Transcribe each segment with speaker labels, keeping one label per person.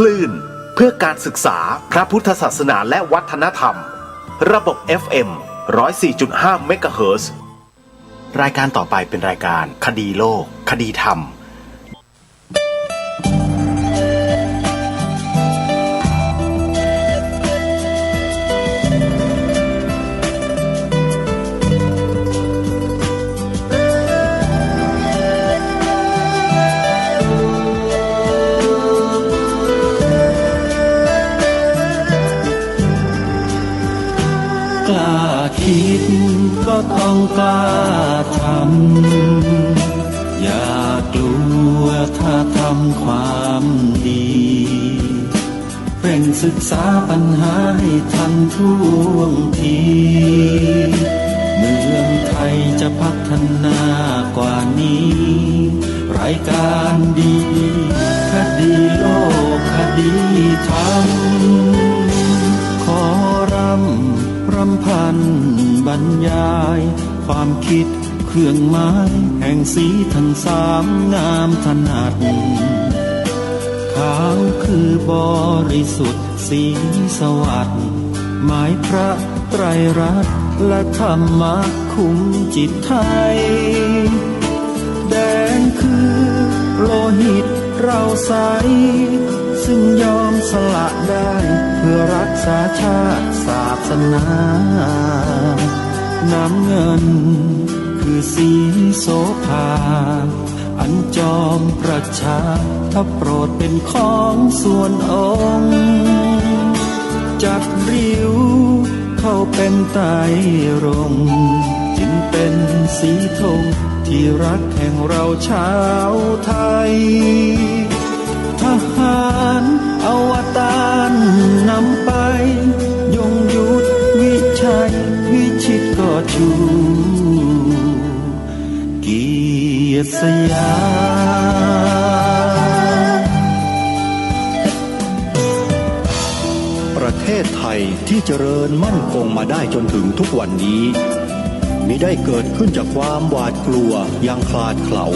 Speaker 1: คลื่นเพื่อการศึกษาพระพุทธศาสนาและวัฒนธรรมระบบ FM 104.5 เมกะเฮิรตซ์รายการต่อไปเป็นรายการคดีโลกคดีธรรม
Speaker 2: คิดก็ต้องกล้าทำอย่ากลัวถ้าทำความดีเร่งศึกษาปัญหาให้ทันท่วงทีเมืองไทยจะพัฒนากว่านี้รายการดีคดีโลกคดีธรรมขอรำพันบรรยายความคิดเครื่องหมายแห่งสีทั้งสามงามถนัดขาวคือบริสุทธิ์สีสวัสดิ์หมายพระไตรรัตน์และธรรมะคุ้มจิตไทยแดงคือโลหิตเราใสซึ่งยอมสละได้เพื่อรักษาชาติศาสนาน้ำเงินคือสีโสภาอันจอมประชาถ้าโปรดเป็นของส่วนองค์จัดริ้วเข้าเป็นไตรรงค์จึงเป็นสีธงที่รักแห่งเราชาวไทยทหารอวตารนำไปยงยุทธวิชัยวิชิตก็ชูเกียรติสยาม
Speaker 3: ประเทศไทยที่เจริญมั่นคงมาได้จนถึงทุกวันนี้มิได้เกิดขึ้นจากความหวาดกลัวอย่างคลาดเขลา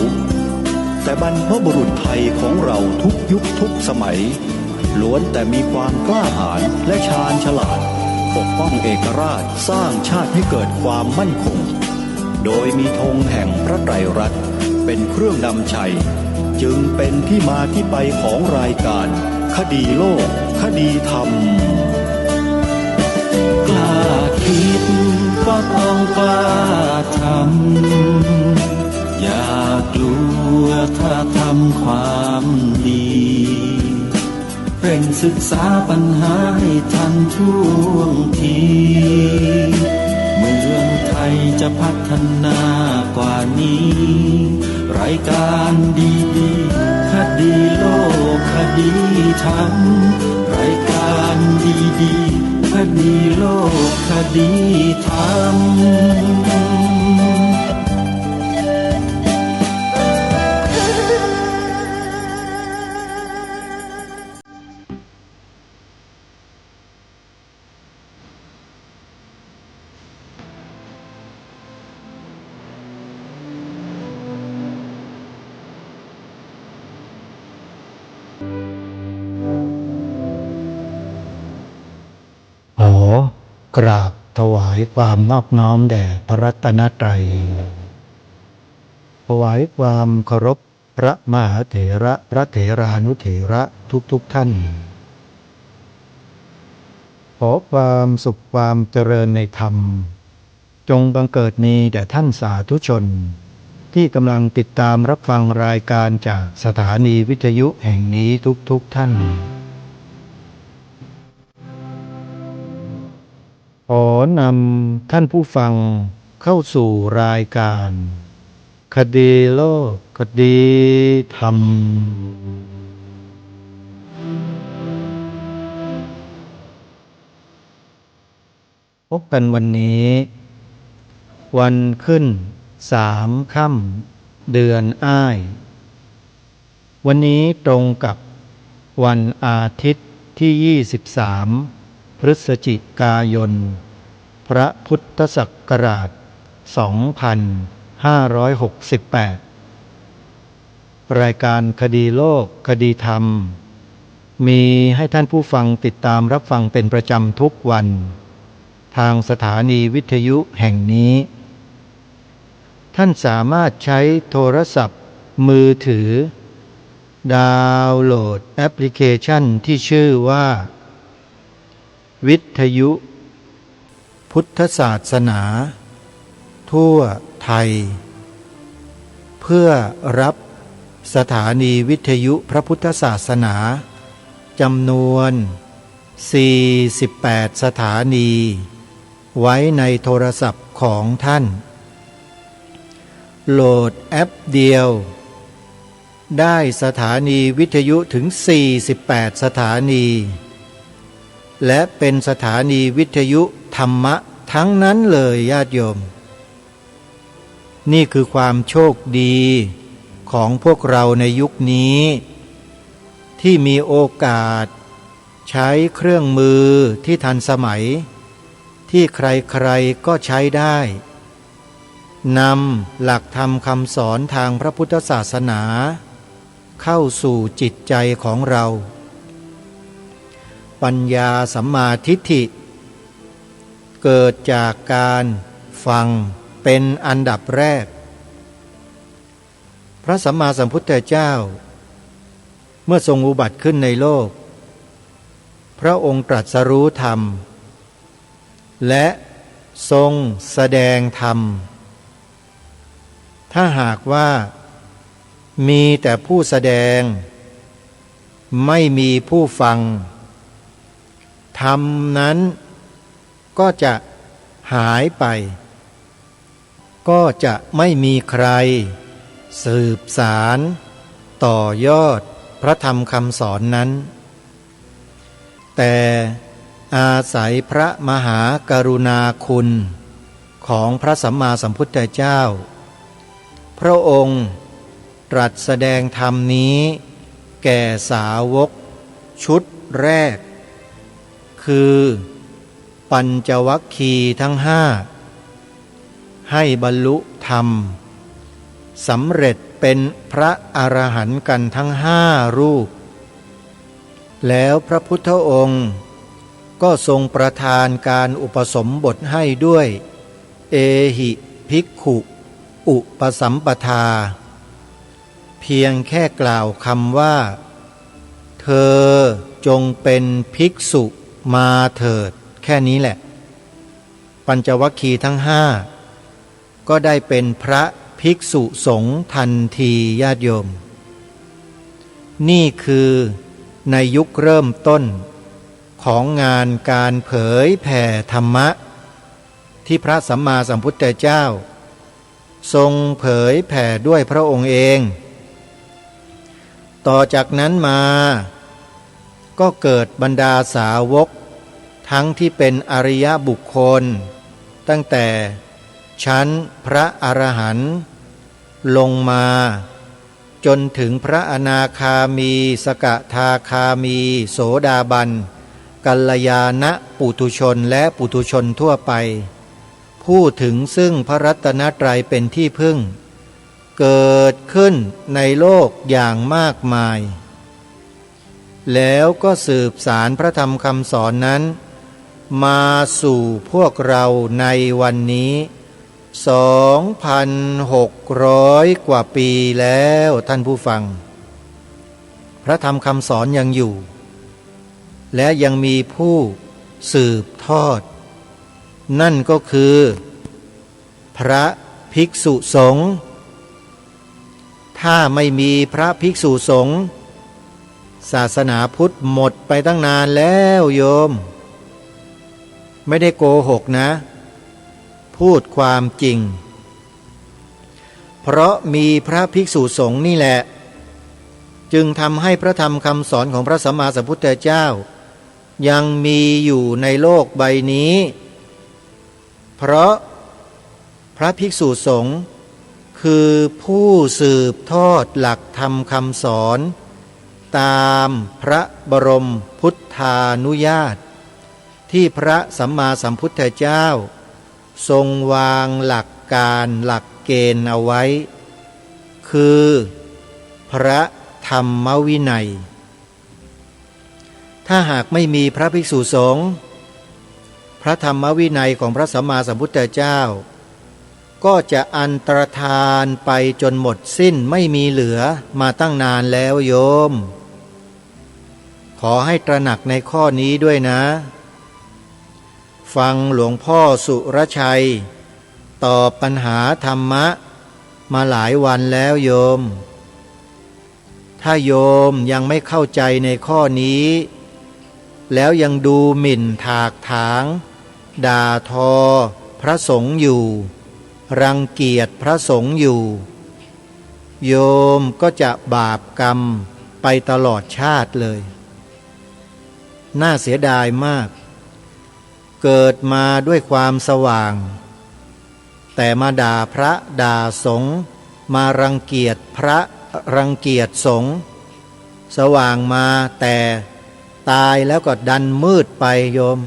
Speaker 3: แต่บรรพบุรุษไทยของเราทุกยุคทุกสมัยล้วนแต่มีความกล้าหาญและชาญฉลาดปกป้องเอกราชสร้างชาติให้เกิดความมั่นคงโดยมีธงแห่งพระไตรรัตน์เป็นเครื่องนำชัยจึงเป็นที่มาที่ไปของรายการคดีโลกคดีธรรม
Speaker 2: กล้าคิดก็ต้องกล้าทำอย่ากลัวถ้าทำความดีเร่งศึกษาปัญหาให้ทันท่วงทีเมืองไทยจะพัฒนากว่านี้รายการดีคดีโลกคดีธรรมรายการดีคดีโลกคดีธรรม
Speaker 4: กราบถวายความนอบน้อมแด่พระรัตนตรัยถวายความเคารพพระมหาเถระพระเถรานุเถระทุกท่านขอความสุขความเจริญในธรรมจงบังเกิดมีแด่ท่านสาธุชนที่กำลังติดตามรับฟังรายการจากสถานีวิทยุแห่งนี้ทุกท่านขอนำท่านผู้ฟังเข้าสู่รายการคดีโลกคดีธรรมพบกันวันนี้วันขึ้น3 ค่ำเดือนอ้ายวันนี้ตรงกับวันอาทิตย์ที่23พฤศจิกายนพระพุทธศักราช2568รายการคดีโลกคดีธรรม มีให้ท่านผู้ฟังติดตามรับฟังเป็นประจำทุกวันทางสถานีวิทยุแห่งนี้ ท่านสามารถใช้โทรศัพท์มือถือดาวน์โหลดแอปพลิเคชันที่ชื่อว่าวิทยุพุทธศาสนาทั่วไทยเพื่อรับสถานีวิทยุพระพุทธศาสนาจำนวน48สถานีไว้ในโทรศัพท์ของท่านโหลดแอปเดียวได้สถานีวิทยุถึง48สถานีและเป็นสถานีวิทยุธรรมะทั้งนั้นเลยญาติโยมนี่คือความโชคดีของพวกเราในยุคนี้ที่มีโอกาสใช้เครื่องมือที่ทันสมัยที่ใครๆก็ใช้ได้นำหลักธรรมคำสอนทางพระพุทธศาสนาเข้าสู่จิตใจของเราปัญญาสัมมาทิฏฐิเกิดจากการฟังเป็นอันดับแรกพระสัมมาสัมพุทธเจ้าเมื่อทรงอุบัติขึ้นในโลกพระองค์ตรัสรู้ธรรมและทรงแสดงธรรมถ้าหากว่ามีแต่ผู้แสดงไม่มีผู้ฟังธรรมนั้นก็จะหายไปก็จะไม่มีใครสืบสารต่อยอดพระธรรมคำสอนนั้นแต่อาศัยพระมหากรุณาคุณของพระสัมมาสัมพุทธเจ้าพระองค์ตรัสแสดงธรรมนี้แก่สาวกชุดแรกคือปัญจวัคคีย์ทั้งห้าให้บรรลุธรรมสำเร็จเป็นพระอรหันต์กันทั้งห้ารูปแล้วพระพุทธองค์ก็ทรงประทานการอุปสมบทให้ด้วยเอหิภิกขุอุปสัมปทาเพียงแค่กล่าวคำว่าเธอจงเป็นภิกษุมาเถิดแค่นี้แหละปัญจวัคคีย์ทั้งห้าก็ได้เป็นพระภิกษุสงฆ์ทันทีญาติโยมนี่คือในยุคเริ่มต้นของงานการเผยแผ่ธรรมะที่พระสัมมาสัมพุทธเจ้าทรงเผยแผ่ด้วยพระองค์เองต่อจากนั้นมาก็เกิดบรรดาสาวกทั้งที่เป็นอริยบุคคลตั้งแต่ชั้นพระอรหันต์ลงมาจนถึงพระอนาคามีสกทาคามีโสดาบันกัลยาณปุถุชนและปุถุชนทั่วไปพูดถึงซึ่งพระรัตนตรัยเป็นที่พึ่งเกิดขึ้นในโลกอย่างมากมายแล้วก็สืบสารพระธรรมคำสอนนั้นมาสู่พวกเราในวันนี้ 2,600 กว่าปีแล้วท่านผู้ฟังพระธรรมคำสอนยังอยู่และยังมีผู้สืบทอดนั่นก็คือพระภิกษุสงฆ์ถ้าไม่มีพระภิกษุสงฆ์ศาสนาพุทธหมดไปตั้งนานแล้วโยมไม่ได้โกหกนะพูดความจริงเพราะมีพระภิกษุสงฆ์นี่แหละจึงทำให้พระธรรมคำสอนของพระสัมมาสัมพุทธเจ้ายังมีอยู่ในโลกใบนี้เพราะพระภิกษุสงฆ์คือผู้สืบทอดหลักธรรมคำสอนตามพระบรมพุทธานุญาตที่พระสัมมาสัมพุทธเจ้าทรงวางหลักการหลักเกณฑ์เอาไว้คือพระธรรมวินัย ถ้าหากไม่มีพระภิกษุสงฆ์พระธรรมวินัยของพระสัมมาสัมพุทธเจ้าก็จะอันตรธานไปจนหมดสิ้นไม่มีเหลือมาตั้งนานแล้วโยมขอให้ตระหนักในข้อนี้ด้วยนะ ฟังหลวงพ่อสุรชัยตอบปัญหาธรรมะมาหลายวันแล้วโยมถ้าโยมยังไม่เข้าใจในข้อนี้แล้วยังดูหมิ่นถากถางด่าทอพระสงฆ์อยู่รังเกียจพระสงฆ์อยู่โยมก็จะบาปกรรมไปตลอดชาติเลยน่าเสียดายมากเกิดมาด้วยความสว่างแต่มาด่าพระด่าสงฆ์มารังเกียจพระรังเกียจสงฆ์สว่างมาแต่ตายแล้วก็ดันมืดไปโยม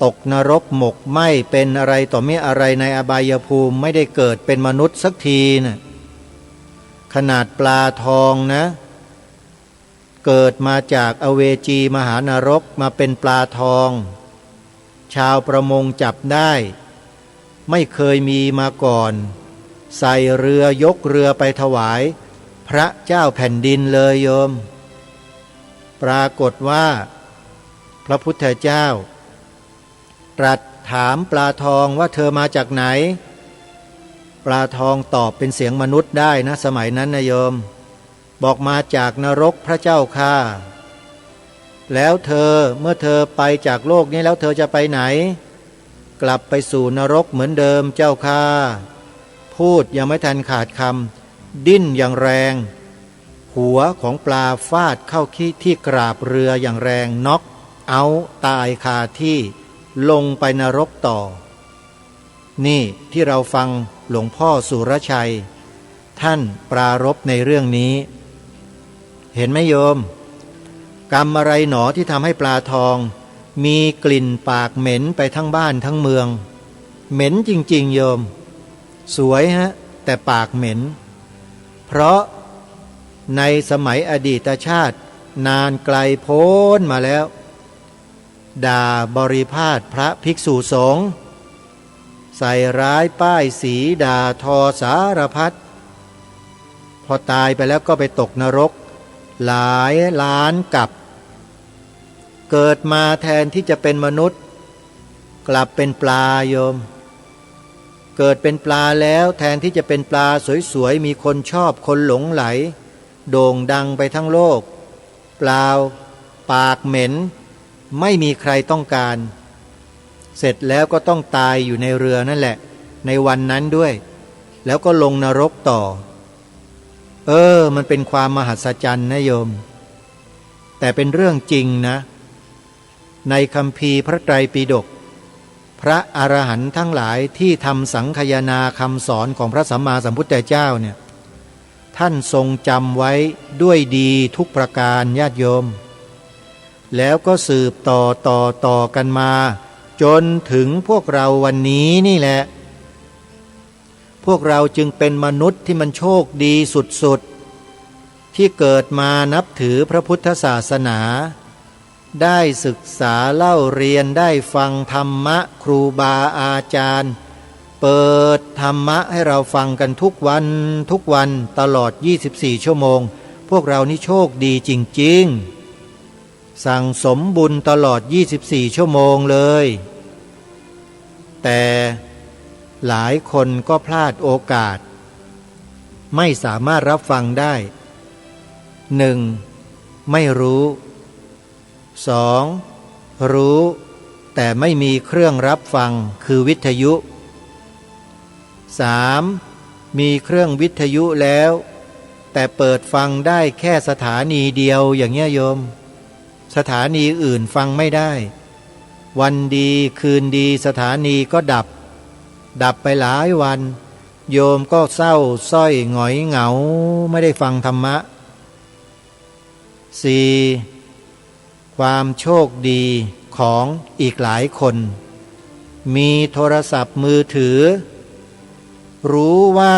Speaker 4: ตกนรกหมกไหม้เป็นอะไรต่อไม่อะไรในอบายภูมิไม่ได้เกิดเป็นมนุษย์สักทีนะขนาดปลาทองนะเกิดมาจากอเวจีมหานรกมาเป็นปลาทองชาวประมงจับได้ไม่เคยมีมาก่อนใส่เรือยกเรือไปถวายพระเจ้าแผ่นดินเลยโยมปรากฏว่าพระพุทธเจ้าตรัสถามปลาทองว่าเธอมาจากไหนปลาทองตอบเป็นเสียงมนุษย์ได้นะสมัยนั้นนะโยมบอกมาจากนรกพระเจ้าข้าแล้วเธอเมื่อเธอไปจากโลกนี้แล้วเธอจะไปไหนกลับไปสู่นรกเหมือนเดิมเจ้าข้าพูดยังไม่ทันขาดคำดิ้นอย่างแรงหัวของปลาฟาดเข้าที่กราบเรืออย่างแรงน็อกเอาตายคาที่ลงไปนรกต่อนี่ที่เราฟังหลวงพ่อสุรชัยท่านปรารภในเรื่องนี้เห็นไหมโยมกรรมอะไรหนอที่ทำให้ปลาทองมีกลิ่นปากเหม็นไปทั้งบ้านทั้งเมืองเหม็นจริงๆโยมสวยฮะแต่ปากเหม็นเพราะในสมัยอดีตชาตินานไกลโพ้นมาแล้วด่าบริพาทพระภิกษุสงฆ์ใส่ร้ายป้ายสีด่าทอสารพัดพอตายไปแล้วก็ไปตกนรกหลายล้านกับเกิดมาแทนที่จะเป็นมนุษย์กลับเป็นปลาโยมเกิดเป็นปลาแล้วแทนที่จะเป็นปลาสวยๆมีคนชอบคนหลงไหลโด่งดังไปทั้งโลกเปล่าปากเหม็นไม่มีใครต้องการเสร็จแล้วก็ต้องตายอยู่ในเรือนั่นแหละในวันนั้นด้วยแล้วก็ลงนรกต่อมันเป็นความมหัศจรรย์นะโยมแต่เป็นเรื่องจริงนะในคัมภีร์พระไตรปิฎกพระอรหันต์ทั้งหลายที่ทำสังคายนาคำสอนของพระสัมมาสัมพุทธเจ้าเนี่ยท่านทรงจำไว้ด้วยดีทุกประการญาติโยมแล้วก็สืบต่อกันมาจนถึงพวกเราวันนี้นี่แหละพวกเราจึงเป็นมนุษย์ที่มันโชคดีสุดๆที่เกิดมานับถือพระพุทธศาสนาได้ศึกษาเล่าเรียนได้ฟังธรรมะครูบาอาจารย์เปิดธรรมะให้เราฟังกันทุกวันตลอด24ชั่วโมงพวกเรานี่โชคดีจริงๆสั่งสมบุญตลอด24ชั่วโมงเลยแต่หลายคนก็พลาดโอกาสไม่สามารถรับฟังได้ 1. ไม่รู้ 2. รู้แต่ไม่มีเครื่องรับฟังคือวิทยุ 3. มีเครื่องวิทยุแล้วแต่เปิดฟังได้แค่สถานีเดียวอย่างเงี้ยโยมสถานีอื่นฟังไม่ได้วันดีคืนดีสถานีก็ดับไปหลายวันโยมก็เศร้าส้อยหงอยเหงาไม่ได้ฟังธรรมะ 4. ความโชคดีของอีกหลายคนมีโทรศัพท์มือถือรู้ว่า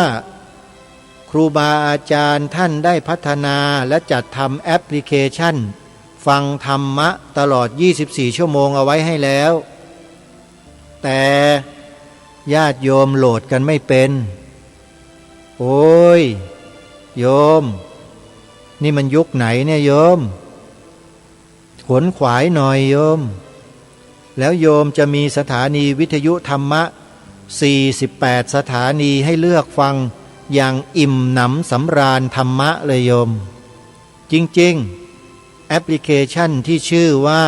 Speaker 4: ครูบาอาจารย์ท่านได้พัฒนาและจัดทำแอปพลิเคชัน ฟังธรรมะตลอด24ชั่วโมงเอาไว้ให้แล้วแต่ญาติโยมโหลดกันไม่เป็นโอ้ยโยมนี่มันยุคไหนเนี่ยโยมขวนขวายหน่อยโยมแล้วโยมจะมีสถานีวิทยุธรรมะ48สถานีให้เลือกฟังอย่างอิ่มหนำสำราญธรรมะเลยโยมจริงๆแอปพลิเคชันที่ชื่อว่า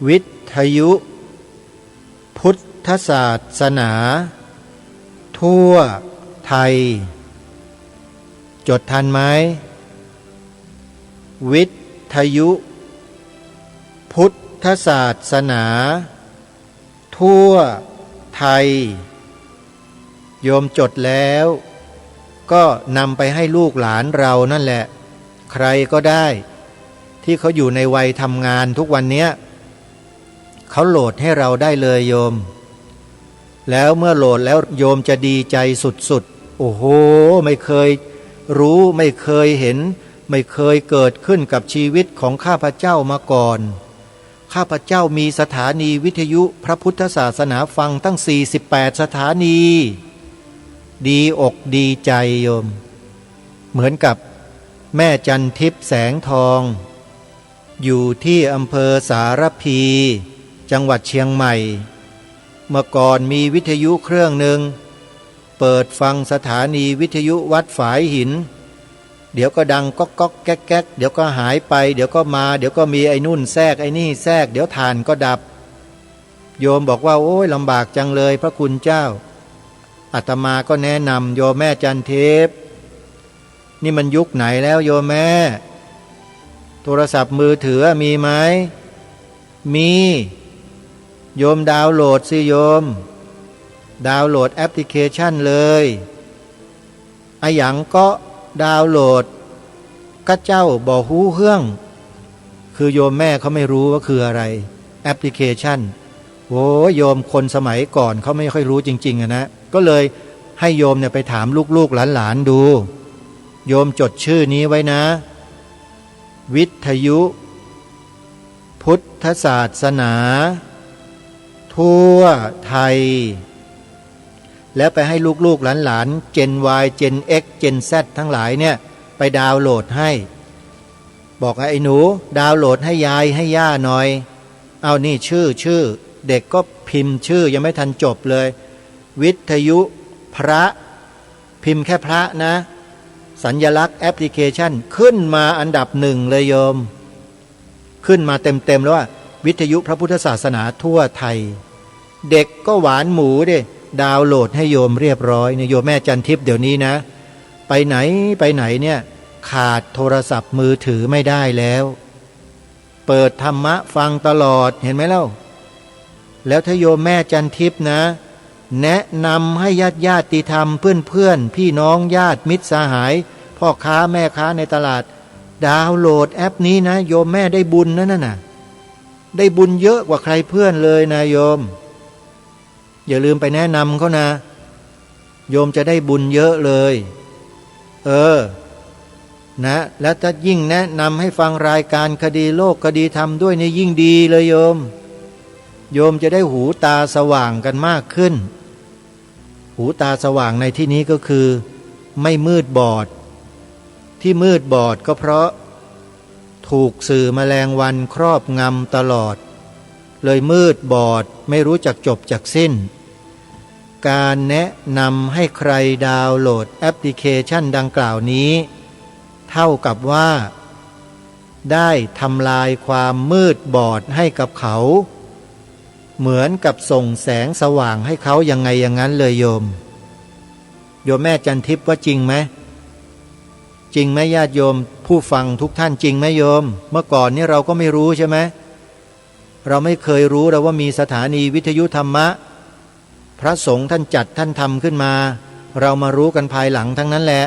Speaker 4: วิทยุพุทธศาสนาทั่วไทยจดทันไหมวิทยุพุทธศาสนาทั่วไทยโยมจดแล้วก็นำไปให้ลูกหลานเรานั่นแหละใครก็ได้ที่เขาอยู่ในวัยทำงานทุกวันนี้เขาโหลดให้เราได้เลยโยมแล้วเมื่อโหลดแล้วโยมจะดีใจสุดๆโอ้โหไม่เคยรู้ไม่เคยเห็นไม่เคยเกิดขึ้นกับชีวิตของข้าพเจ้ามาก่อนข้าพเจ้ามีสถานีวิทยุพระพุทธศาสนาฟังตั้ง48สถานีดีอกดีใจโยมเหมือนกับแม่จันทิพย์แสงทองอยู่ที่อำเภอสารพีจังหวัดเชียงใหม่เมื่อก่อนมีวิทยุเครื่องหนึ่งเปิดฟังสถานีวิทยุวัดฝายหินเดี๋ยวก็ดังก๊อกก๊อกแก๊กแก๊กเดี๋ยวก็หายไปเดี๋ยวก็มาเดี๋ยวก็มีไอ้นู่นแทรกไอ้นี่แทรกเดี๋ยวถ่านก็ดับโยมบอกว่าโอ้ยลำบากจังเลยพระคุณเจ้าอาตมาก็แนะนำโยมแม่จันเทพนี่มันยุคไหนแล้วโยมแม่โทรศัพท์มือถือมีไหมมีโยมดาวน์โหลดสิโยมดาวน์โหลดแอปพลิเคชันเลยไอ้หยังก็ดาวน์โหลดก็เจ้าบ่ฮู้เฮื่องคือโยมแม่เขาไม่รู้ว่าคืออะไรแอปพลิเคชันโอ้โยมคนสมัยก่อนเขาไม่ค่อยรู้จริงๆนะก็เลยให้โยมเนี่ยไปถามลูกๆหลานๆดูโยมจดชื่อนี้ไว้นะวิทยุพุทธศาสนาทั่วไทยแล้วไปให้ลูกๆหลานๆ Gen Y Gen X Gen Z ทั้งหลายเนี่ยไปดาวน์โหลดให้บอกไอ้หนูดาวน์โหลดให้ยายให้ย่าหน่อยเอานี่ชื่อเด็กก็พิมพ์ชื่อยังไม่ทันจบเลยวิทยุพระพิมพ์แค่พระนะสัญลักษณ์แอปพลิเคชันขึ้นมาอันดับ1เลยโยมขึ้นมาเต็มแล้วว่าวิทยุพระพุทธศาสนาทั่วไทยเด็กก็หวานหมูดิดาวน์โหลดให้โยมเรียบร้อยเนี่ยโยมแม่จันทิพย์เดี๋ยวนี้นะไปไหนเนี่ยขาดโทรศัพท์มือถือไม่ได้แล้วเปิดธรรมะฟังตลอดเห็นไหมเล่าแล้วถ้าโยมแม่จันทิพย์นะแนะนำให้ญาติธรรมเพื่อนพี่น้องญาติมิตรสหายพ่อค้าแม่ค้าในตลาดดาวน์โหลดแอปนี้นะโยมแม่ได้บุญนั่นน่ะได้บุญเยอะกว่าใครเพื่อนเลยนะโยมอย่าลืมไปแนะนำเขานะโยมจะได้บุญเยอะเลยนะแล้วถ้ายิ่งแนะนำให้ฟังรายการคดีโลกคดีธรรมด้วยนี่ยิ่งดีเลยโยมจะได้หูตาสว่างกันมากขึ้นหูตาสว่างในที่นี้ก็คือไม่มืดบอดที่มืดบอดก็เพราะถูกสื่อแมลงวันครอบงำตลอดเลยมืดบอดไม่รู้จักจบจักสิ้นการแนะนำให้ใครดาวน์โหลดแอปพลิเคชันดังกล่าวนี้เท่ากับว่าได้ทำลายความมืดบอดให้กับเขาเหมือนกับส่งแสงสว่างให้เขายังไงอย่างนั้นเลยโยมแม่จันทิพย์ว่าจริงไหมจริงไหมญาติโยมผู้ฟังทุกท่านจริงไหมโยมเมื่อก่อนนี้เราก็ไม่รู้ใช่ไหมเราไม่เคยรู้เราว่ามีสถานีวิทยุธรรมะพระสงฆ์ท่านจัดท่านทำขึ้นมาเรามารู้กันภายหลังทั้งนั้นแหละ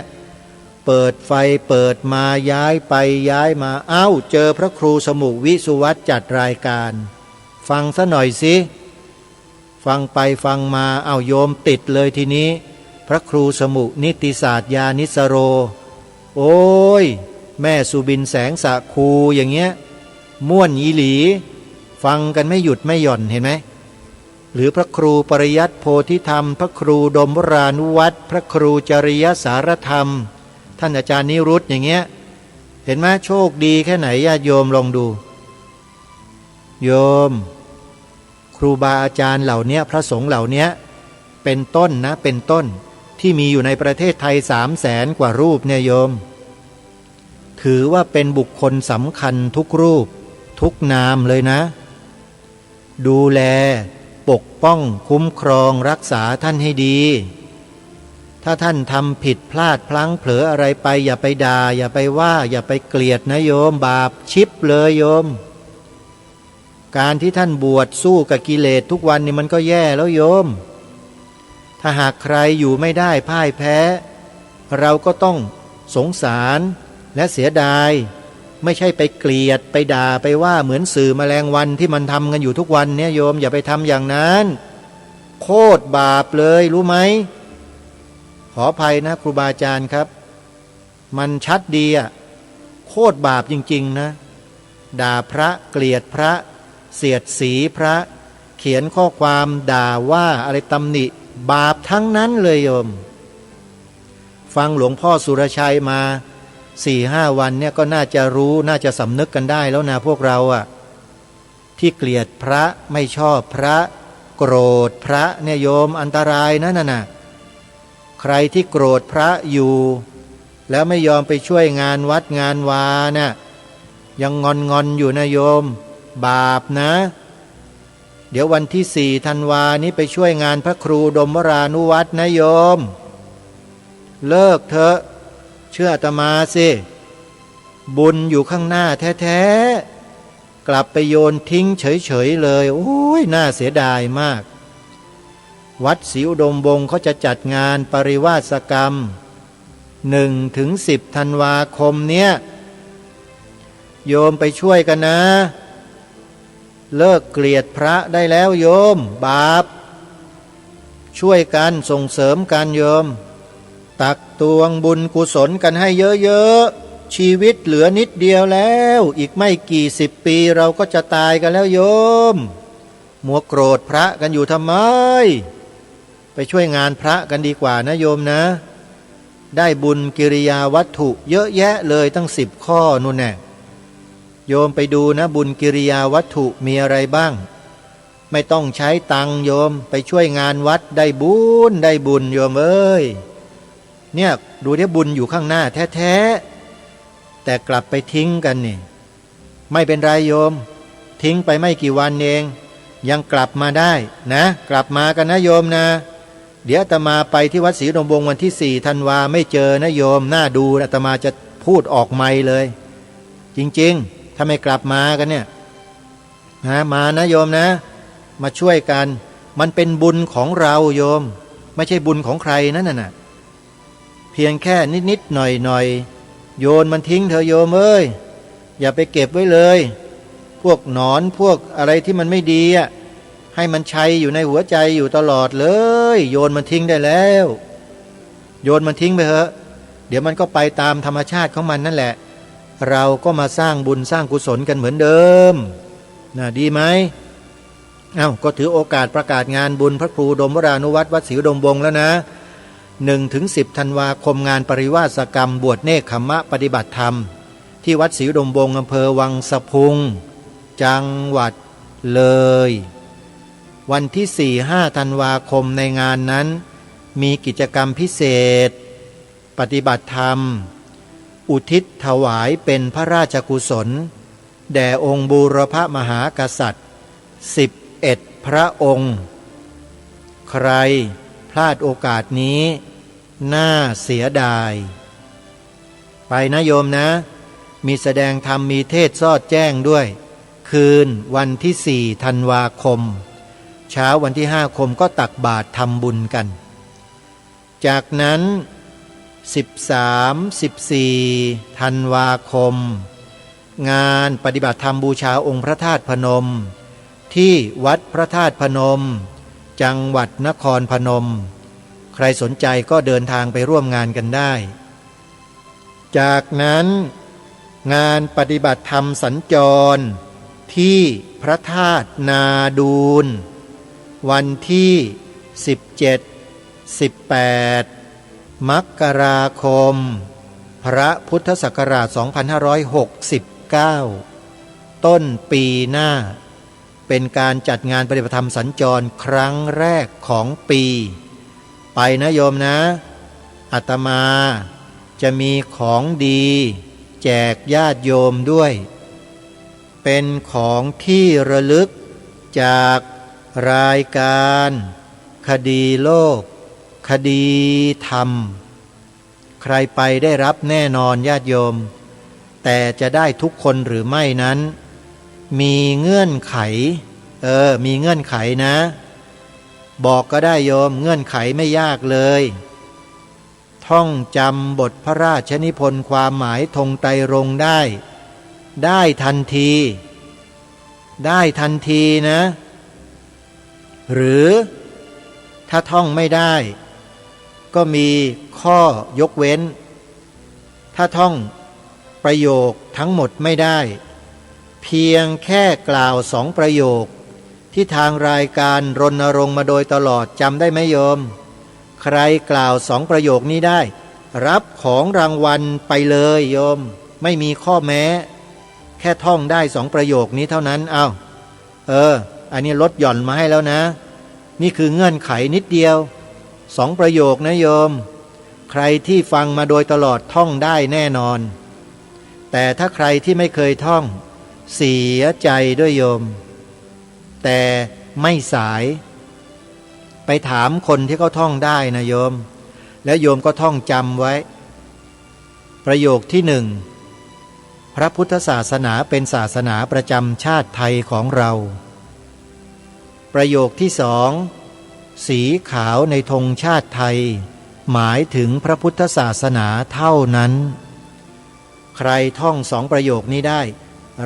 Speaker 4: เปิดไฟเปิดมาย้ายไปย้ายมาเจอพระครูสมุวิสุวัตจัดรายการฟังซะหน่อยสิฟังไปฟังมาโยมติดเลยทีนี้พระครูสมุนิติศาสตร์ญาณิสโรโอ้ย แม่สุบินแสงสะคูอย่างเงี้ยม่วนอีหลีฟังกันไม่หยุดไม่หย่อนเห็นไหมหรือพระครูปริยัติโพธิธรรมพระครูดมวรานุวัตรพระครูจริยสารธรรมท่านอาจารย์นิรุตอย่างเงี้ยเห็นไหมโชคดีแค่ไหนญาติโยมลองดูโยมครูบาอาจารย์เหล่านี้พระสงฆ์เหล่านี้เป็นต้นนะเป็นต้นที่มีอยู่ในประเทศไทย300,000 กว่ารูปเนี่ยโยมถือว่าเป็นบุคคลสำคัญทุกรูปทุกนามเลยนะดูแลปกป้องคุ้มครองรักษาท่านให้ดีถ้าท่านทำผิดพลาดพลั้งเผลออะไรไปอย่าไปด่าอย่าไปว่าอย่าไปเกลียดนะโยมบาปชิบเลยโยมการที่ท่านบวชสู้กับกิเลสทุกวันนี่มันก็แย่แล้วโยมถ้าหากใครอยู่ไม่ได้พ่ายแพ้เราก็ต้องสงสารและเสียดายไม่ใช่ไปเกลียดไปด่าไปว่าเหมือนสื่อแมลงวันที่มันทำกันอยู่ทุกวันเนี่ยโยมอย่าไปทำอย่างนั้นโคตรบาปเลยรู้ไหมขออภัยนะครูบาอาจารย์ครับมันชัดดีอะโคตรบาปจริงๆนะด่าพระเกลียดพระเสียดสีพระเขียนข้อความด่าว่าอะไรตำหนิบาปทั้งนั้นเลยโยมฟังหลวงพ่อสุรชัยมา4-5 วันเนี่ยก็น่าจะรู้น่าจะสำนึกกันได้แล้วนะพวกเราอะที่เกลียดพระไม่ชอบพระโกรธพระเนี่ยโยมอันตรายนะน่ะใครที่โกรธพระอยู่แล้วไม่ยอมไปช่วยงานวัดงานวาน่ะยังงอนอยู่นะโยมบาปนะเดี๋ยววันที่4 ธันวานี้ไปช่วยงานพระครูดมวรานุวัตรนะโยมเลิกเถอะเชื่ออาตมาสิบุญอยู่ข้างหน้าแท้ๆกลับไปโยนทิ้งเฉยๆเลยโอ้ยน่าเสียดายมากวัดศรีอุดมวงศ์เขาจะจัดงานปริวาสกรรม1-10 ธันวาคมเนี้ยโยมไปช่วยกันนะเลิกเกลียดพระได้แล้วโยมบาปช่วยกันส่งเสริมกันโยมตักตวงบุญกุศลกันให้เยอะๆชีวิตเหลือนิดเดียวแล้วอีกไม่กี่10 ปีเราก็จะตายกันแล้วโยมมัวโกรธพระกันอยู่ทำไมไปช่วยงานพระกันดีกว่านะโยมนะได้บุญกิริยาวัตถุเยอะแยะเลยตั้ง10 ข้อนู่นแน่โยมไปดูนะบุญกิริยาวัตถุมีอะไรบ้างไม่ต้องใช้ตังค์โยมไปช่วยงานวัดได้บุญโยมเอ้ยเนี่ยดูที่บุญอยู่ข้างหน้าแท้ๆแต่กลับไปทิ้งกันนี่ไม่เป็นไรโยมทิ้งไปไม่กี่วันเองยังกลับมาได้นะกลับมากันนะโยมนะเดี๋ยวอาตมาไปที่วัดศรีอุดมวงศ์วันที่4 ธันวาไม่เจอนะโยมน่าดูอาตมาจะพูดออกไมค์เลยจริงๆถ้าไม่กลับมากันเนี่ยนะมานะโยมนะมาช่วยกันมันเป็นบุญของเราโยมไม่ใช่บุญของใครนั่นน่ะเพียงแค่นิดๆหน่อยๆโยนมันทิ้งเถอะโยมเอ้ยอย่าไปเก็บไว้เลยพวกหนอนพวกอะไรที่มันไม่ดีอ่ะให้มันชัยอยู่ในหัวใจอยู่ตลอดเลยโยนมันทิ้งได้แล้วโยนมันทิ้งไปเถอะเดี๋ยวมันก็ไปตามธรรมชาติของมันนั่นแหละเราก็มาสร้างบุญสร้างกุศลกันเหมือนเดิมน่ะดีไหมก็ถือโอกาสประกาศงานบุญพระครูดมวรานุวัตรวัดศรีอุดมวงศ์แล้วนะ1-10 ธันวาคมงานปริวาสกรรมบวชเนกขมะปฏิบัติธรรมที่วัดศรีอุดมวงศ์อำเภอวังสะพุงจังหวัดเลยวันที่ 4-5 ธันวาคมในงานนั้นมีกิจกรรมพิเศษปฏิบัติธรรมอุทิศถวายเป็นพระราชกุศลแด่องค์บูรพมหากษัตริย์11 พระองค์ใครพลาดโอกาสนี้น่าเสียดายไปนะโยมนะมีแสดงธรรมมีเทศน์สอดแจ้งด้วยคืนวันที่ 4 ธันวาคมเช้าวันที่ 5 คมก็ตักบาตรทำบุญกันจากนั้น13-14 ธันวาคมงานปฏิบัติธรรมบูชาองค์พระธาตุพนมที่วัดพระธาตุพนมจังหวัดนครพนมใครสนใจก็เดินทางไปร่วมงานกันได้จากนั้น งานปฏิบัติธรรมสัญจรที่พระธาตุนาดูลวันที่17 18มกราคมพระพุทธศักราช2569ต้นปีหน้าเป็นการจัดงานปฏิบัติธรรมสัญจรครั้งแรกของปีไปนะโยมนะอาตมาจะมีของดีแจกญาติโยมด้วยเป็นของที่ระลึกจากรายการคดีโลกคดีธรรมใครไปได้รับแน่นอนญาติโยมแต่จะได้ทุกคนหรือไม่นั้นมีเงื่อนไขมีเงื่อนไขนะบอกก็ได้โยมเงื่อนไขไม่ยากเลยท่องจำบทพระราชนิพนธ์ความหมายธงไตรรงค์ได้ทันทีนะหรือถ้าท่องไม่ได้ก็มีข้อยกเว้นถ้าท่องประโยคทั้งหมดไม่ได้เพียงแค่กล่าว2ประโยคที่ทางรายการรณรงค์มาโดยตลอดจำได้ไหมโยมใครกล่าว2ประโยคนี้ได้รับของรางวัลไปเลยโยมไม่มีข้อแม้แค่ท่องได้2ประโยคนี้เท่านั้นอันนี้ลดหย่อนมาให้แล้วนะนี่คือเงื่อนไขนิดเดียว2ประโยคนะโยมใครที่ฟังมาโดยตลอดท่องได้แน่นอนแต่ถ้าใครที่ไม่เคยท่องเสียใจด้วยโยมแต่ไม่สายไปถามคนที่เขาท่องได้นะโยมแล้วโยมก็ท่องจำไว้ประโยคที่1พระพุทธศาสนาเป็นศาสนาประจำชาติไทยของเราประโยคที่2สีขาวในธงชาติไทยหมายถึงพระพุทธศาสนาเท่านั้นใครท่อง2ประโยคนี้ได้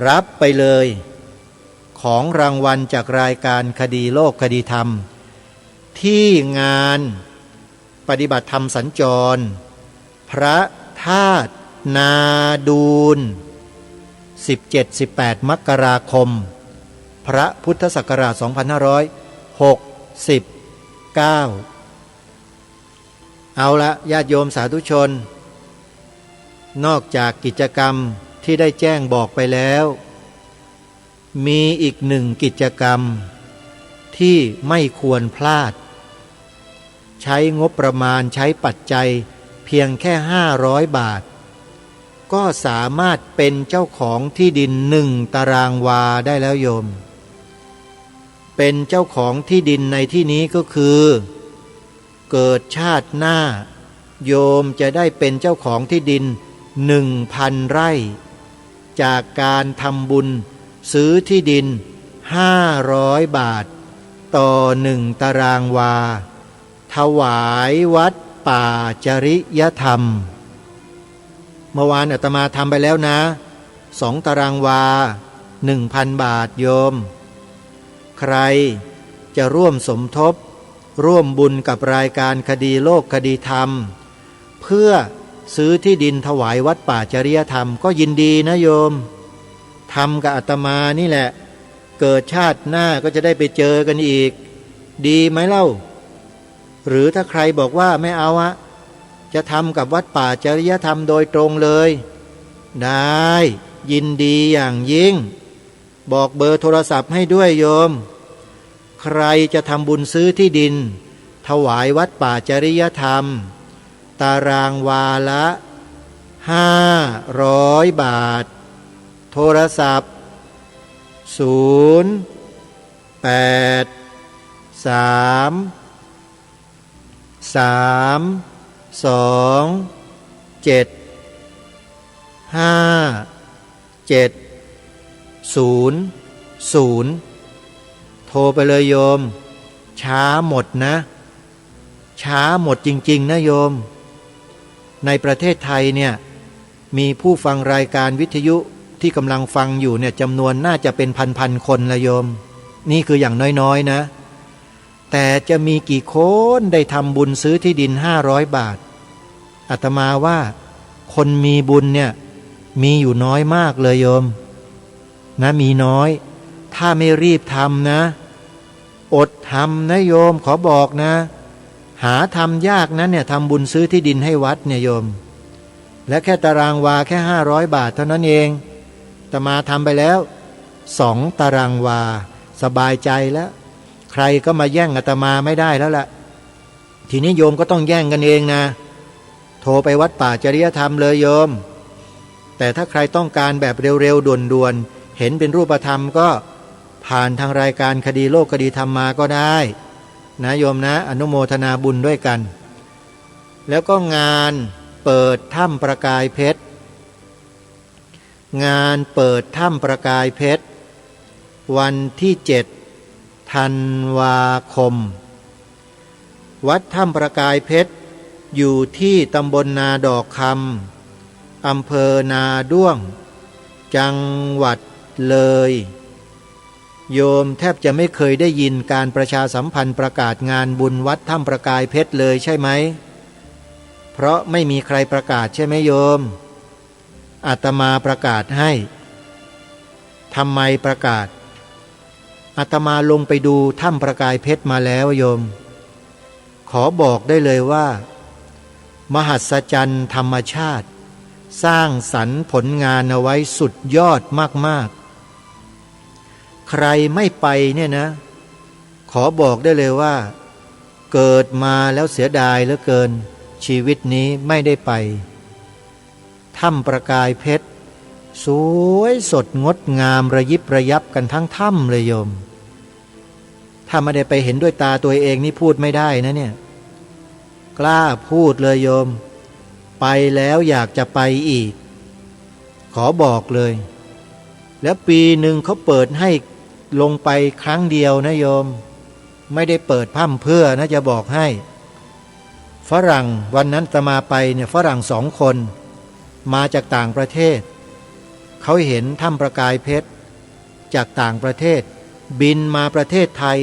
Speaker 4: รับไปเลยของรางวัลจากรายการคดีโลกคดีธรรมที่งานปฏิบัติธรรมสัญจรพระธาตุนาดูล17-18มกราคมพระพุทธศักราช2569เอาละญาติโยมสาธุชนนอกจากกิจกรรมที่ได้แจ้งบอกไปแล้วมีอีก1กิจกรรมที่ไม่ควรพลาดใช้งบประมาณใช้ปัจจัยเพียงแค่500 บาทก็สามารถเป็นเจ้าของที่ดิน1ตารางวาได้แล้วโยมเป็นเจ้าของที่ดินในที่นี้ก็คือเกิดชาติหน้าโยมจะได้เป็นเจ้าของที่ดิน1,000 ไร่จากการทำบุญซื้อที่ดิน500 บาทต่อ1ตารางวาถวายวัดป่าจริยธรรมเมื่อวานอาตมาทำไปแล้วนะ2ตารางวา 1,000 บาทโยมใครจะร่วมสมทบร่วมบุญกับรายการคดีโลกคดีธรรมเพื่อซื้อที่ดินถวายวัดป่าจริยธรรมก็ยินดีนะโยมทำกับอาตมานี่แหละเกิดชาติหน้าก็จะได้ไปเจอกันอีกดีไหมเล่าหรือถ้าใครบอกว่าไม่เอาจะทำกับวัดป่าจริยธรรมโดยตรงเลยได้ยินดีอย่างยิ่งบอกเบอร์โทรศัพท์ให้ด้วยโยมใครจะทำบุญซื้อที่ดินถวายวัดป่าจริยธรรมตารางวาละ500 บาทโทรศัพท์โทรไปเลยโยมช้าหมดนะช้าหมดจริงๆนะโยมในประเทศไทยเนี่ยมีผู้ฟังรายการวิทยุที่กำลังฟังอยู่เนี่ยจำนวนน่าจะเป็นพันคนละโยมนี่คืออย่างน้อยๆนะแต่จะมีกี่คนได้ทำบุญซื้อที่ดิน500 บาทอาตมาว่าคนมีบุญเนี่ย มีอยู่น้อยมากเลยโยมนะมีน้อยถ้าไม่รีบทำนะอดทำนะโยมขอบอกนะหาทำยากนะเนี่ยทำบุญซื้อที่ดินให้วัดเนี่ยโยมและแค่ตารางวาแค่500 บาทเท่านั้นเองอาตมาทำไปแล้ว2 ตารางวาสบายใจแล้วใครก็มาแย่งอาตมาไม่ได้แล้วล่ะทีนี้โยมก็ต้องแย่งกันเองนะโทรไปวัดป่าจริยธรรมเลยโยมแต่ถ้าใครต้องการแบบเร็วๆด่วนๆเห็นเป็นรูปธรรมก็ผ่านทางรายการคดีโลกคดีธรรมมาก็ได้นะโยมนะอนุโมทนาบุญด้วยกันแล้วก็งานเปิดถ้ำประกายเพชรงานเปิดถ้ำประกายเพชรวันที่7 ธันวาคมวัดถ้ำประกายเพชรอยู่ที่ตำบลนาดอกคำอำเภอนาด้วงจังหวัดเลยโยมแทบจะไม่เคยได้ยินการประชาสัมพันธ์ประกาศงานบุญวัดถ้ำประกายเพชรเลยใช่ไหมเพราะไม่มีใครประกาศใช่ไหมโยมอาตมาประกาศให้ทำไมประกาศอาตมาลงไปดูถ้ำประกายเพชรมาแล้วโยมขอบอกได้เลยว่ามหัศจรรย์ธรรมชาติสร้างสรรค์ผลงานเอาไว้สุดยอดมากๆใครไม่ไปเนี่ยนะขอบอกได้เลยว่าเกิดมาแล้วเสียดายเหลือเกินชีวิตนี้ไม่ได้ไปถ้ำประกายเพชรสวยสดงดงามระยิบระยับกันทั้งถ้ำเลยโยมถ้าไม่ได้ไปเห็นด้วยตาตัวเองนี่พูดไม่ได้นะเนี่ยกล้าพูดเลยโยมไปแล้วอยากจะไปอีกขอบอกเลยแล้วปีหนึ่งเขาเปิดให้ลงไปครั้งเดียวนะโยมไม่ได้เปิดพร่ำเพื่อนะจะบอกให้ฝรั่งวันนั้นอาตมาไปเนี่ยฝรั่ง2 คนมาจากต่างประเทศเขาเห็นถ้ำประกายเพชรจากต่างประเทศบินมาประเทศไทย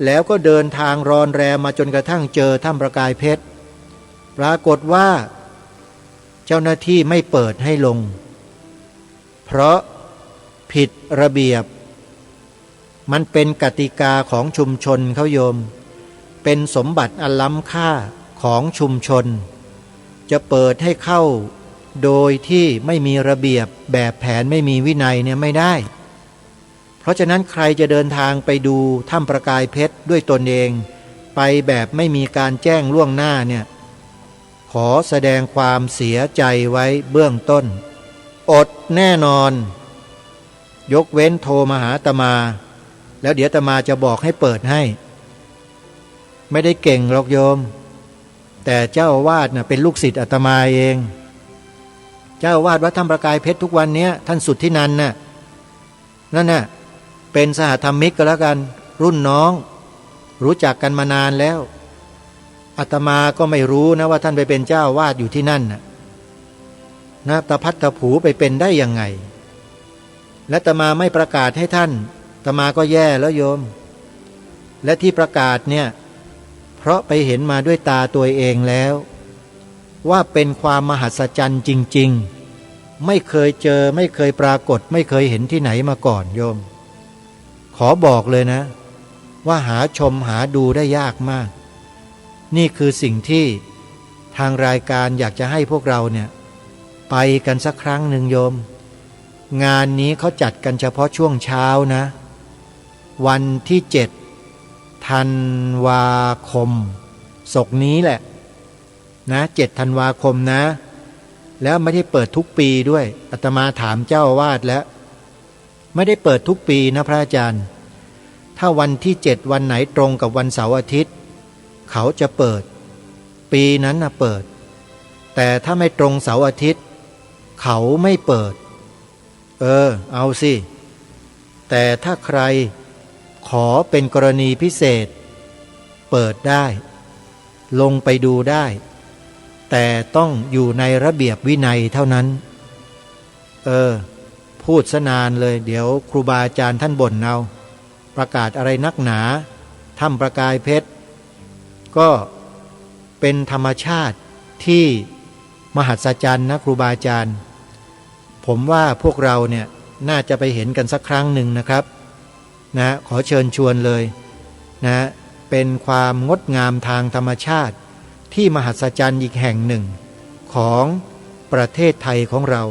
Speaker 4: แล้วก็เดินทางรอนแรมมาจนกระทั่งเจอถ้ำประกายเพชรปรากฏว่าเจ้าหน้าที่ไม่เปิดให้ลงเพราะผิดระเบียบมันเป็นกติกาของชุมชนเขาโยมเป็นสมบัติอันล้ำค่าของชุมชนจะเปิดให้เข้าโดยที่ไม่มีระเบียบแบบแผนไม่มีวินัยเนี่ยไม่ได้เพราะฉะนั้นใครจะเดินทางไปดูถ้ำประกายเพชรด้วยตนเองไปแบบไม่มีการแจ้งล่วงหน้าเนี่ยขอแสดงความเสียใจไว้เบื้องต้นอดแน่นอนยกเว้นโทรมาหาอาตมาแล้วเดี๋ยวอาตมาจะบอกให้เปิดให้ไม่ได้เก่งหรอกโยมแต่เจ้าอาวาสน่ะเป็นลูกศิษย์อาตมาเองเจ้าอาวาสวัดถ้ำประกายเพชรทุกวันนี้ท่านสุทธินันท์น่ะนั่นน่ะเป็นสหธรรมิกก็แล้วกันรุ่นน้องรู้จักกันมานานแล้วอาตมาก็ไม่รู้นะว่าท่านไปเป็นเจ้าอาวาสอยู่ที่นั่นนะตะพัดตะผูไปเป็นได้ยังไงและอาตมาไม่ประกาศให้ท่านอาตมาก็แย่แล้วโยมและที่ประกาศเนี่ยเพราะไปเห็นมาด้วยตาตัวเองแล้วว่าเป็นความมหัศจรรย์จริงๆไม่เคยเจอไม่เคยปรากฏไม่เคยเห็นที่ไหนมาก่อนโยมขอบอกเลยนะว่าหาชมหาดูได้ยากมากนี่คือสิ่งที่ทางรายการอยากจะให้พวกเราเนี่ยไปกันสักครั้งหนึ่งโยมงานนี้เขาจัดกันเฉพาะช่วงเช้านะวันที่7 ธันวาคมศกนี้แหละนะ7 ธันวาคมนะแล้วไม่ได้เปิดทุกปีด้วยอาตมาถามเจ้าอาวาสแล้วไม่ได้เปิดทุกปีนะพระอาจารย์ถ้าวันที่7วันไหนตรงกับวันเสาร์อาทิตย์เขาจะเปิดปีนั้นนะเปิดแต่ถ้าไม่ตรงเสาร์อาทิตย์เขาไม่เปิดเอาสิแต่ถ้าใครขอเป็นกรณีพิเศษเปิดได้ลงไปดูได้แต่ต้องอยู่ในระเบียบวินัยเท่านั้นพูดซะนานเลยเดี๋ยวครูบาอาจารย์ท่านบ่นเอาประกาศอะไรนักหนาถ้ำประกายเพชรก็เป็นธรรมชาติที่มหัศจรรย์นะครูบาอาจารย์ผ ผมว่าพวกเราเนี่ยน่าจะไปเห็นกันสักครั้งหนึ่งนะครับนะขอเชิญชวนเลยนะเป็นความงดงามทางธรรมชาติที่มหัศจรรย์อีกแห่งหนึ่งของประเทศไทยของเรา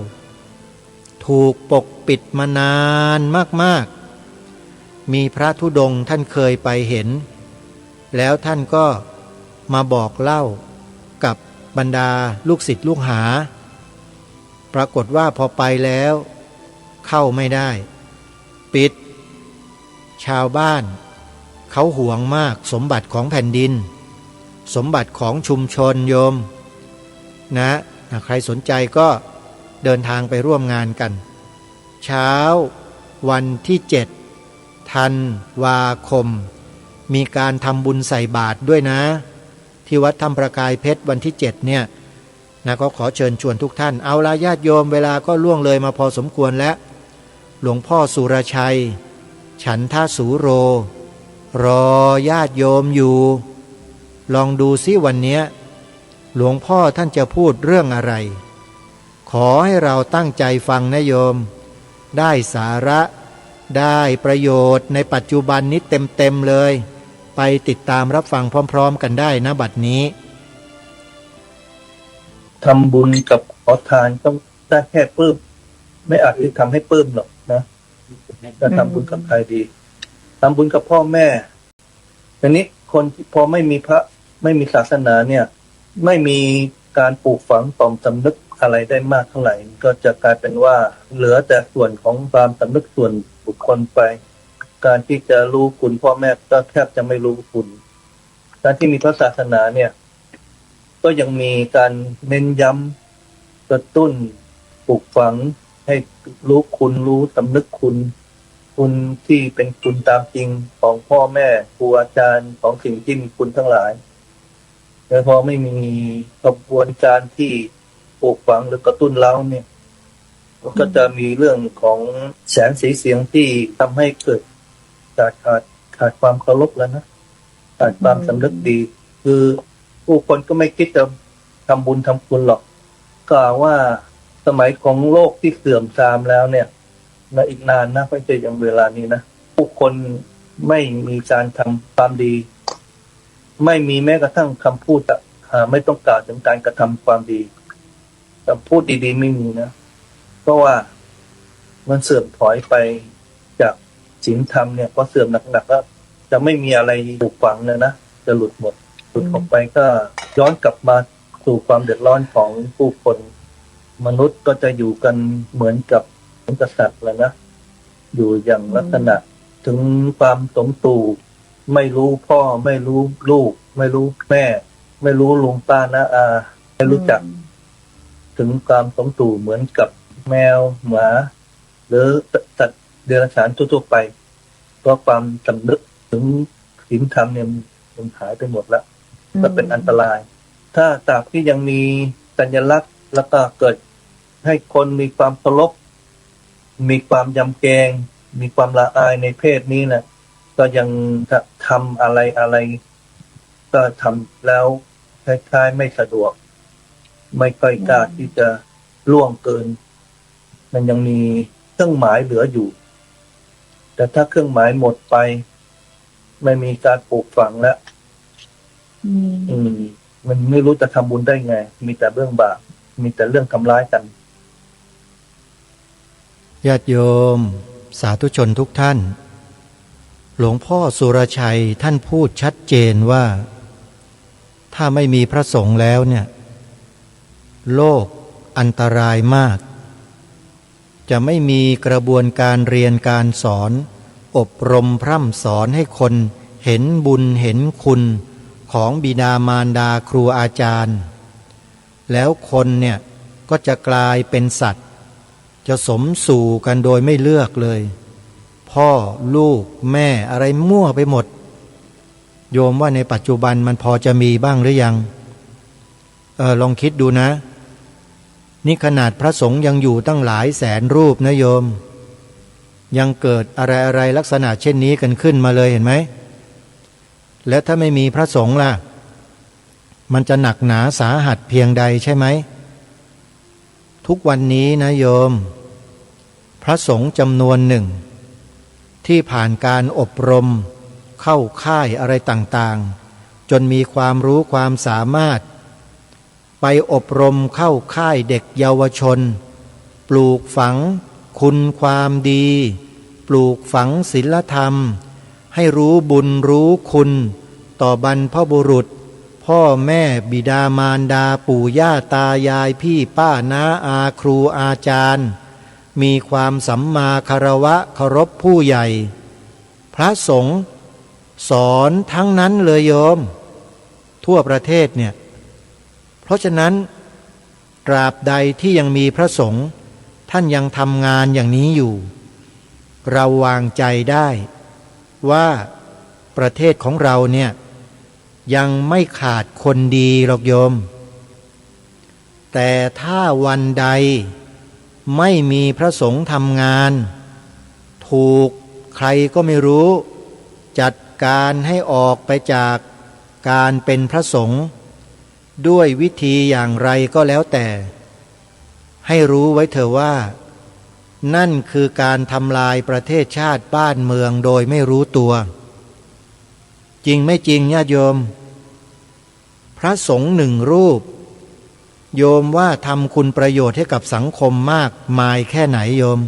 Speaker 4: ถูกปกปิดมานานมากๆมีพระธุดงค์ท่านเคยไปเห็นแล้วท่านก็มาบอกเล่ากับบรรดาลูกศิษย์ลูกหาปรากฏว่าพอไปแล้วเข้าไม่ได้ปิดชาวบ้านเขาหวงมากสมบัติของแผ่นดินสมบัติของชุมชนโยมนะใครสนใจก็เดินทางไปร่วมงานกันเช้าวันที่7 ธันวาคมมีการทำบุญใส่บาตรด้วยนะที่วัดธรรมประกายเพชรวันที่7เนี่ยนะก็ขอเชิญชวนทุกท่านเอาละญาติโยมเวลาก็ล่วงเลยมาพอสมควรแล้วหลวงพ่อสุรชัยฉันทสูโรรอญาติโยมอยู่ลองดูซิวันเนี้ยหลวงพ่อท่านจะพูดเรื่องอะไรขอให้เราตั้งใจฟังนะโยมได้สาระได้ประโยชน์ในปัจจุบันนี้เต็มเลยไปติดตามรับฟังพร้อมๆกันได้นะบัดนี้
Speaker 5: ทำบุญกับขอทานต้องได้แค่ปลื้มไม่อาจที่ทำให้ปลื้มหรอกนะจะทำบุญกับใครดีทำบุญกับพ่อแม่ทีนี้คนพอไม่มีพระไม่มีศาสนาเนี่ยไม่มีการปลูกฝังต่อมสำนึกอะไรได้มากเท่าไหร่ก็จะกลายเป็นว่าเหลือแต่ส่วนของความสำนึกส่วนบุคคลไปการที่จะรู้คุณพ่อแม่ก็แทบจะไม่รู้คุณการที่มีพระศาสนาเนี่ยก็ยังมีการเน้นย้ำกระตุ้นปลูกฝังให้รู้คุณรู้สำนึกคุณที่เป็นคุณตามจริงของพ่อแม่ครูอาจารย์ของสิ่งที่มีคุณทั้งหลายแต่พอไม่มีกระบวนการที่ปลูกฝังหรือกระตุ้นเร้าเนี่ยก็จะมีเรื่องของแสงสีเสียงที่ทำให้เกิดขาดความเคารพแล้วนะขาดความสำนึกดีคือผู้คนก็ไม่คิดจะทำบุญทำคุณหรอกกล่าวว่าสมัยของโลกที่เสื่อมทรามแล้วเนี่ยและอีกนานนะไม่ใช่อย่างเวลานี้นะผู้คนไม่มีการทำความดีไม่มีแม้กระทั่งคำพูดไม่ต้องกล่าวถึงการกระทำความดีคำพูดดีๆไม่มีนะเพราะว่ามันเสื่อมถอยไปจากศีลธรรมเนี่ยพอเสื่อมหนักๆก็จะไม่มีอะไรปลูกฝังเลยนะจะหลุดหมดหลุดออกไปก็ย้อนกลับมาสู่ความเดือดร้อนของผู้คนมนุษย์ก็จะอยู่กันเหมือนกับกษัตริย์แล้วนะอยู่อย่างลักษณะถึงความสมตู่ไม่รู้พ่อไม่รู้ลูกไม่รู้แม่ไม่รู้ลุงป้าน้าอาไม่รู้จักถึงความสมตู่เหมือนกับแมวหมาหรือสัตว์เดรัจฉานทั่วๆไปเพราะความสำนึกถึงศีลธรรมเนี่ยมันหายไปหมดแล้วก็เป็นอันตรายถ้าตราบที่ยังมีสัญลักษณ์แล้วก็เกิดให้คนมีความเคารพมีความยำเกรงมีความละอายในเพศนี้นะก็ยังทำอะไรก็ทำแล้วคล้ายๆไม่สะดวกไม่ค่อยกล้าที่จะล่วงเกินมันยังมีเครื่องหมายเหลืออยู่แต่ถ้าเครื่องหมายหมดไปไม่มีการปลูกฝังแล้วมันไม่รู้จะทำบุญได้ไงมีแต่เรื่องบาปมีแต่เรื่องทำร้ายกัน
Speaker 4: ญาติโยมสาธุชนทุกท่านหลวงพ่อสุรชัยท่านพูดชัดเจนว่าถ้าไม่มีพระสงฆ์แล้วเนี่ยโลกอันตรายมากจะไม่มีกระบวนการเรียนการสอนอบรมพร่ำสอนให้คนเห็นบุญเห็นคุณของบิดามารดาครูอาจารย์แล้วคนเนี่ยก็จะกลายเป็นสัตว์จะสมสู่กันโดยไม่เลือกเลยพ่อลูกแม่อะไรมั่วไปหมดโยมว่าในปัจจุบันมันพอจะมีบ้างหรือยังลองคิดดูนะนี่ขนาดพระสงฆ์ยังอยู่ตั้งหลายแสนรูปนะโยมยังเกิดอะไรลักษณะเช่นนี้กันขึ้นมาเลยเห็นไหมและถ้าไม่มีพระสงฆ์ล่ะมันจะหนักหนาสาหัสเพียงใดใช่ไหมทุกวันนี้นะโยม ระสงฆ์จำนวนหนึ่งที่ผ่านการอบรมเข้าค่ายอะไรต่างๆจนมีความรู้ความสามารถไปอบรมเข้าค่ายเด็กเยาวชนปลูกฝังคุณความดีปลูกฝังศีลธรรมให้รู้บุญรู้คุณต่อบรรพบุรุษพ่อแม่บิดามารดาปู่ย่าตายายพี่ป้าน้าอาครูอาจารย์มีความสัมมาคารวะเคารพผู้ใหญ่พระสงฆ์สอนทั้งนั้นเลยโยมทั่วประเทศเนี่ยเพราะฉะนั้นตราบใดที่ยังมีพระสงฆ์ท่านยังทำงานอย่างนี้อยู่เราวางใจได้ว่าประเทศของเราเนี่ยยังไม่ขาดคนดีหรอกโยมแต่ถ้าวันใดไม่มีพระสงฆ์ทำงานถูกใครก็ไม่รู้จัดการให้ออกไปจากการเป็นพระสงฆ์ด้วยวิธีอย่างไรก็แล้วแต่ให้รู้ไว้เถอะว่านั่นคือการทำลายประเทศชาติบ้านเมืองโดยไม่รู้ตัวจริงไม่จริงญาติโยมพระสงฆ์หนึ่งรูปโยมว่าทำคุณประโยชน์ให้กับสังคมมากมายแค่ไหนโยม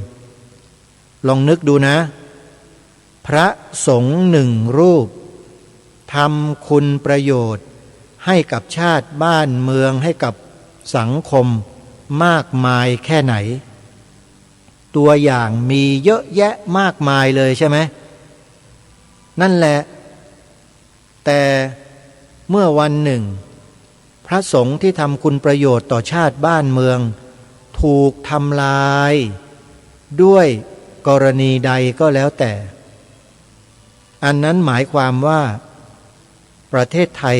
Speaker 4: ลองนึกดูนะพระสงฆ์หนึ่งรูปทำคุณประโยชน์ให้กับชาติบ้านเมืองให้กับสังคมมากมายแค่ไหนตัวอย่างมีเยอะแยะมากมายเลยใช่ไหมนั่นแหละแต่เมื่อวันหนึ่งพระสงฆ์ที่ทำคุณประโยชน์ต่อชาติบ้านเมืองถูกทำลายด้วยกรณีใดก็แล้วแต่อันนั้นหมายความว่าประเทศไทย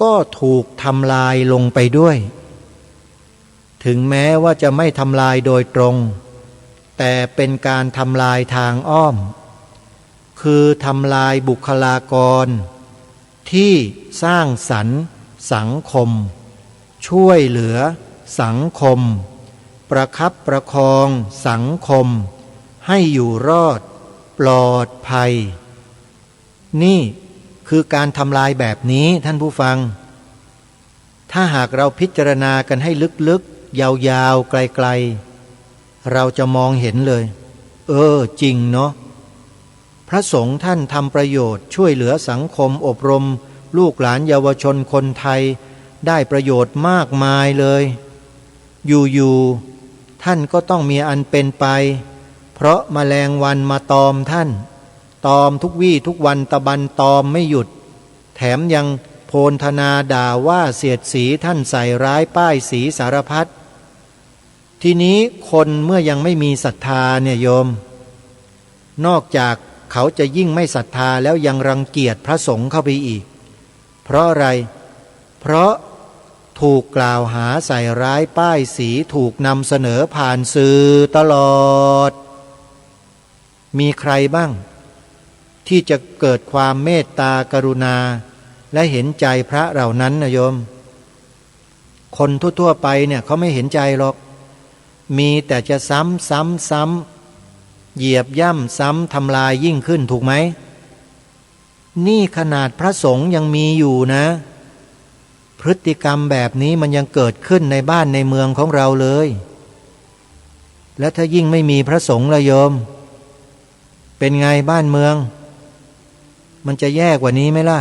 Speaker 4: ก็ถูกทำลายลงไปด้วยถึงแม้ว่าจะไม่ทำลายโดยตรงแต่เป็นการทำลายทางอ้อมคือทำลายบุคลากรที่สร้างสรรค์สังคมช่วยเหลือสังคมประคับประคองสังคมให้อยู่รอดปลอดภัยนี่คือการทำลายแบบนี้ท่านผู้ฟังถ้าหากเราพิจารณากันให้ลึกๆยาวๆไกลๆเราจะมองเห็นเลยจริงเนาะพระสงฆ์ท่านทำประโยชน์ช่วยเหลือสังคมอบรมลูกหลานเยาวชนคนไทยได้ประโยชน์มากมายเลยอยู่ๆท่านก็ต้องมีอันเป็นไปเพราะแมลงวันมาตอมท่านตอมทุกวี่ทุกวันตะบันตอมไม่หยุดแถมยังโพลธนาด่าว่าเสียดสีท่านใส่ร้ายป้ายสีสารพัดทีนี้คนเมื่อยังไม่มีศรัทธาเนี่ยโยมนอกจากเขาจะยิ่งไม่ศรัทธาแล้วยังรังเกียจพระสงฆ์เข้าไปอีกเพราะอะไรเพราะถูกกล่าวหาใส่ร้ายป้ายสีถูกนำเสนอผ่านสื่อตลอดมีใครบ้างที่จะเกิดความเมตตากรุณาและเห็นใจพระเหล่านั้นนะโยมคนทั่วๆไปเนี่ยเขาไม่เห็นใจหรอกมีแต่จะซ้ำเหยียบย่ำซ้ำทำลายยิ่งขึ้นถูกไหมนี่ขนาดพระสงฆ์ยังมีอยู่นะพฤติกรรมแบบนี้มันยังเกิดขึ้นในบ้านในเมืองของเราเลยและถ้ายิ่งไม่มีพระสงฆ์ละโยมเป็นไงบ้านเมืองมันจะแย่กว่านี้ไหมล่ะ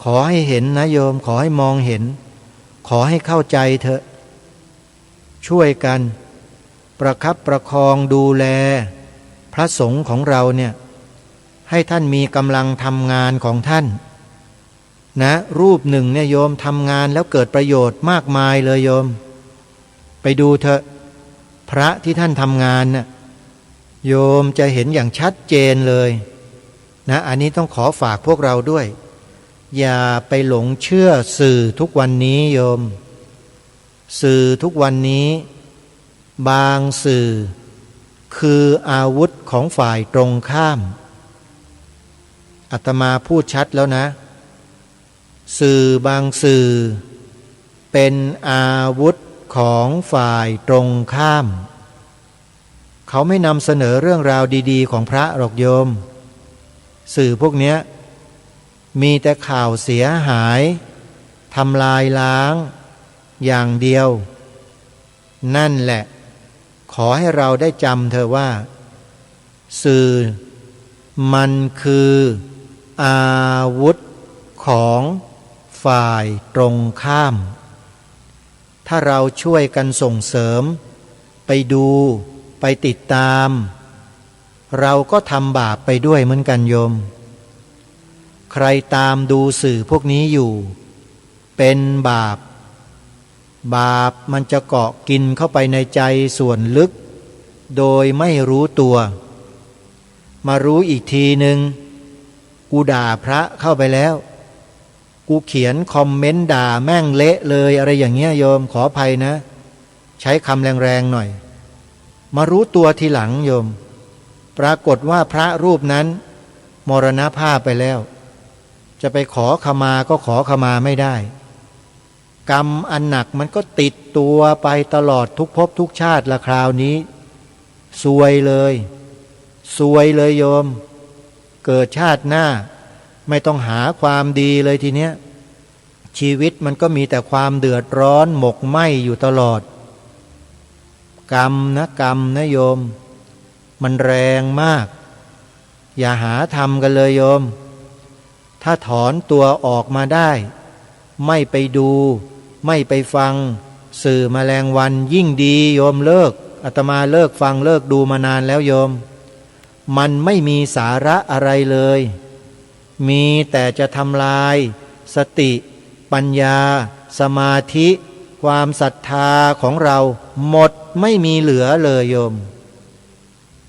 Speaker 4: ขอให้เห็นนะโยมขอให้มองเห็นขอให้เข้าใจเถอะช่วยกันประคับประคองดูแลพระสงฆ์ของเราเนี่ยให้ท่านมีกำลังทำงานของท่านนะรูปหนึ่งเนี่ยโยมทำงานแล้วเกิดประโยชน์มากมายเลยโยมไปดูเถอะพระที่ท่านทำงานน่ะโยมจะเห็นอย่างชัดเจนเลยนะอันนี้ต้องขอฝากพวกเราด้วยอย่าไปหลงเชื่อสื่อทุกวันนี้โยมสื่อทุกวันนี้บางสื่อคืออาวุธของฝ่ายตรงข้ามอาตมาพูดชัดแล้วนะสื่อบางสื่อเป็นอาวุธของฝ่ายตรงข้าม เขาไม่นำเสนอเรื่องราวดีๆของพระหรอกโยมสื่อพวกเนี้ยมีแต่ข่าวเสียหายทำลายล้างอย่างเดียวนั่นแหละขอให้เราได้จำเธอว่าสื่อมันคืออาวุธของฝ่ายตรงข้ามถ้าเราช่วยกันส่งเสริมไปดูไปติดตามเราก็ทำบาปไปด้วยเหมือนกันโยมใครตามดูสื่อพวกนี้อยู่เป็นบาปมันจะเกาะกินเข้าไปในใจส่วนลึกโดยไม่รู้ตัวมารู้อีกทีหนึ่งกูด่าพระเข้าไปแล้วกูเขียนคอมเมนต์ด่าแม่งเละเลยอะไรอย่างเงี้ยโยมขออภัยนะใช้คำแรงๆหน่อยมารู้ตัวทีหลังโยมปรากฏว่าพระรูปนั้นมรณภาพไปแล้วจะไปขอขมาก็ขอขมาไม่ได้กรรมอันหนักมันก็ติดตัวไปตลอดทุกภพทุกชาติละคราวนี้ซวยเลยโยมเกิดชาติหน้าไม่ต้องหาความดีเลยทีเนี้ยชีวิตมันก็มีแต่ความเดือดร้อนหมกไหม้อยู่ตลอดกรรมนะโยมมันแรงมากอย่าหาทำกันเลยโยมถ้าถอนตัวออกมาได้ไม่ไปดูไม่ไปฟังสื่อแมลงวันยิ่งดีโยมเลิกอาตมาเลิกฟังเลิกดูมานานแล้วโยมมันไม่มีสาระอะไรเลยมีแต่จะทำลายสติปัญญาสมาธิความศรัทธาของเราหมดไม่มีเหลือเลยโยม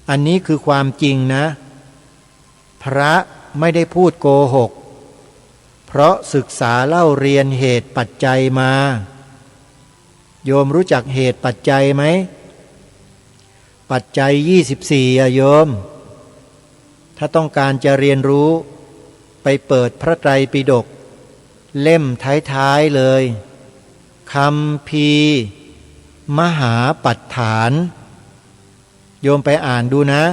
Speaker 4: อันนี้คือความจริงนะพระไม่ได้พูดโกหกเพราะศึกษาเล่าเรียนเหตุปัจจัยมาโยมรู้จักเหตุปัจจัยไหมปัจจัย24โยมถ้าต้องการจะเรียนรู้ไปเปิดพระไตรปิฎกเล่มท้ายๆเลยคัมภีร์มหาปัฏฐานโยมไปอ่านดูนะ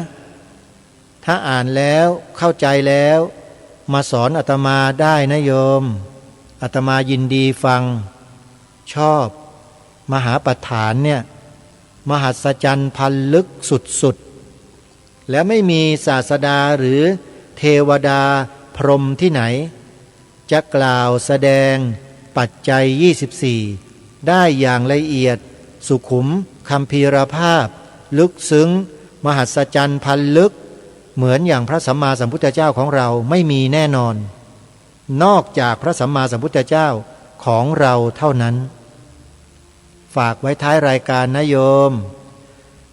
Speaker 4: ถ้าอ่านแล้วเข้าใจแล้วมาสอนอาตมาได้นะโยมอาตมายินดีฟังชอบมหาปัฏฐานเนี่ยมหัศจรรย์พันลึกสุดๆและไม่มีศาสดาหรือเทวดาพรหมที่ไหนจะกล่าวแสดงปัจจัย24ได้อย่างละเอียดสุขุมคัมภีรภาพลึกซึ้งมหัศจรรย์พันลึกเหมือนอย่างพระสัมมาสัมพุทธเจ้าของเราไม่มีแน่นอนนอกจากพระสัมมาสัมพุทธเจ้าของเราเท่านั้นฝากไว้ท้ายรายการนะโยม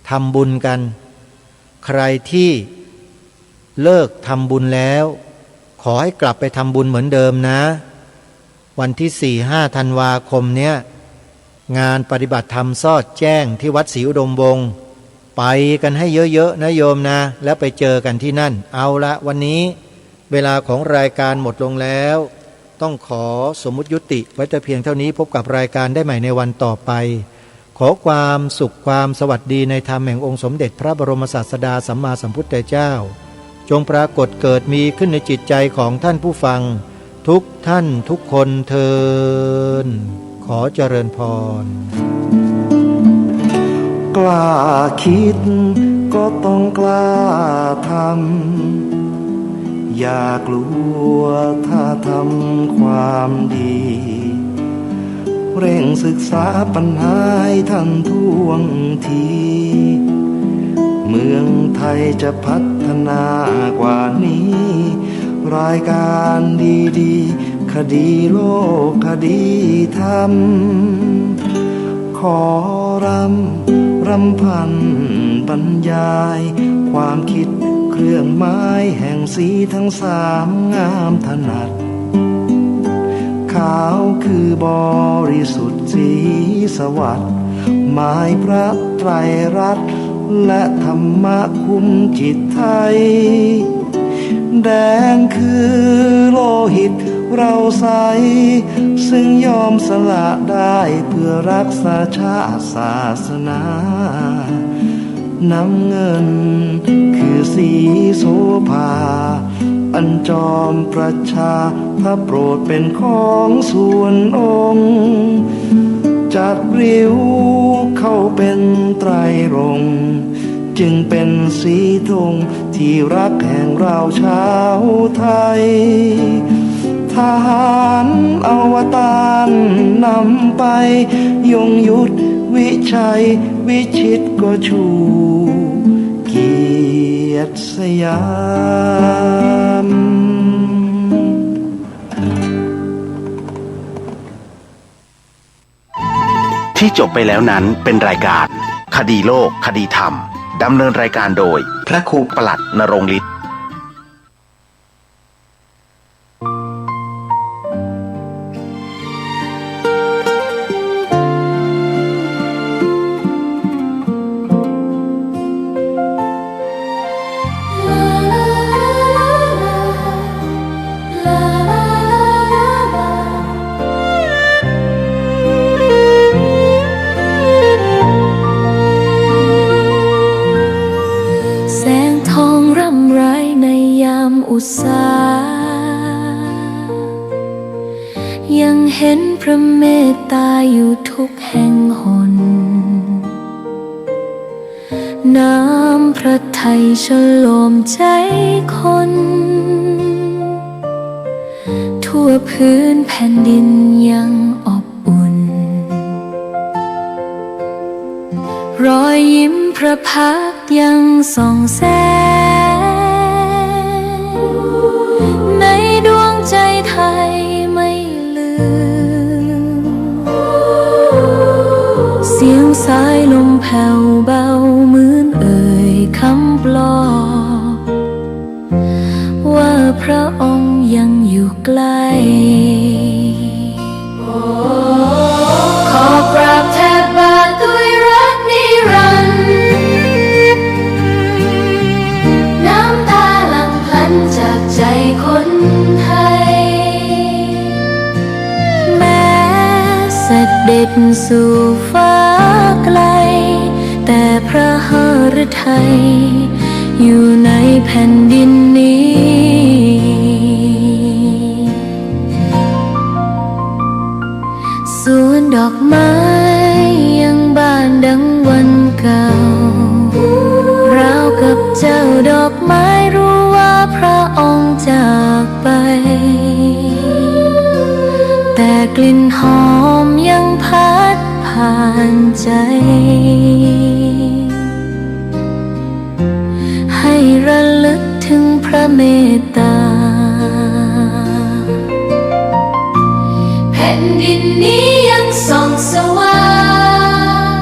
Speaker 4: ทำบุญกันใครที่เลิกทำบุญแล้วขอให้กลับไปทำบุญเหมือนเดิมนะวันที่4-5 ธันวาคมเนี้ยงานปฏิบัติธรรมซอดแจ้งที่วัดศรีอุดมวงศ์ไปกันให้เยอะๆนะโยมนะแล้วไปเจอกันที่นั่นเอาละวันนี้เวลาของรายการหมดลงแล้วต้องขอสมมุติยุติไว้แต่เพียงเท่านี้พบกับรายการได้ใหม่ในวันต่อไปขอความสุขความสวัสดีในธรรมแห่งองค์สมเด็จพระบรมศาสดาสัมมาสัมพุทธเจ้าจงปรากฏเกิดมีขึ้นในจิตใจของท่านผู้ฟังทุกท่านทุกคนเทินขอเจริญพร
Speaker 3: กล้าคิดก็ต้องกล้าทำอย่ากลัวถ้าทำความดีเร่งศึกษาปัญหาให้ทันท่วงทีเมืองไทยจะพัฒนากว่านี้รายการดีๆคดีโลกคดีธรรมขอรำพันบรรยายความคิดเครื่องหมายแห่งสีทั้ง3งามถนัดขาวคือบริสุทธิ์สีสวัสดิ์หมายพระไตรรัตน์และธรรมะคุ้มจิตไทยแดงคือโลหิตเราใสซึ่งยอมสละได้เพื่อรักษาชาติศาสนา
Speaker 6: น้ำเงินคือสีโสภา อันจอมประชาพระโปรดเป็นของส่วนองค์ จัดริ้วเข้าเป็นไตรรงค์จึงเป็นสีธงที่รักแห่งเราชาวไทย ทหารอวตารนำไปยงยุทธวิชัยวิชิตก็ชูเกียรติสยาม
Speaker 1: ที่จบไปแล้วนั้นเป็นรายการ คดีโลก คดีธรรม ดำเนินรายการโดย พระครูปลัดนรงค์ฤทธิ์
Speaker 7: แสงทองร่ำไรในยามอุษา ยังเห็นพระเมตตาอยู่ทุกแห่งหน น้ำพระทัยฉโลมใจคน ทั่วพื้นแผ่นดินยังอบอุ่น รอยยิ้มพระพักตร์ยังส่องแสง ในดวงใจไทยไม่ลืม เสียงสายลมแผ่วเบาเหมือนเอ่ยคำปลอบว่าพระองค์ยังอยู่ใกล้ ขอกราบแทบบาทด้วยรักนิรันดร์ น้ำตาหลั่งพลันจากใจคนไทย แม้เสด็จสู่ฟ้าไกล แต่พระหฤทัยอยู่ในแผ่นดินนี้ สวนดอกไม้ยังบานดังวันเก่าราวกับเจ้าดอกไม้รู้ว่าพระองค์จากไป แต่กลิ่นหอมยังพัดผ่านใจ ให้ระลึกถึงพระเมตตา แผ่นดินนี้ยังส่องสว่าง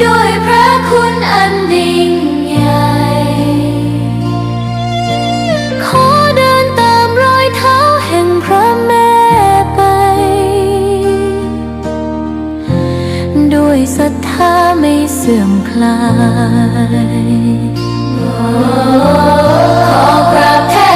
Speaker 7: ด้วยพระคุณอันยิ่งใหญ่ ขอเดินตามรอยเท้าแห่งพระแม่ไป ด้วยศรัทธาไม่เสื่อมคลาย ขอ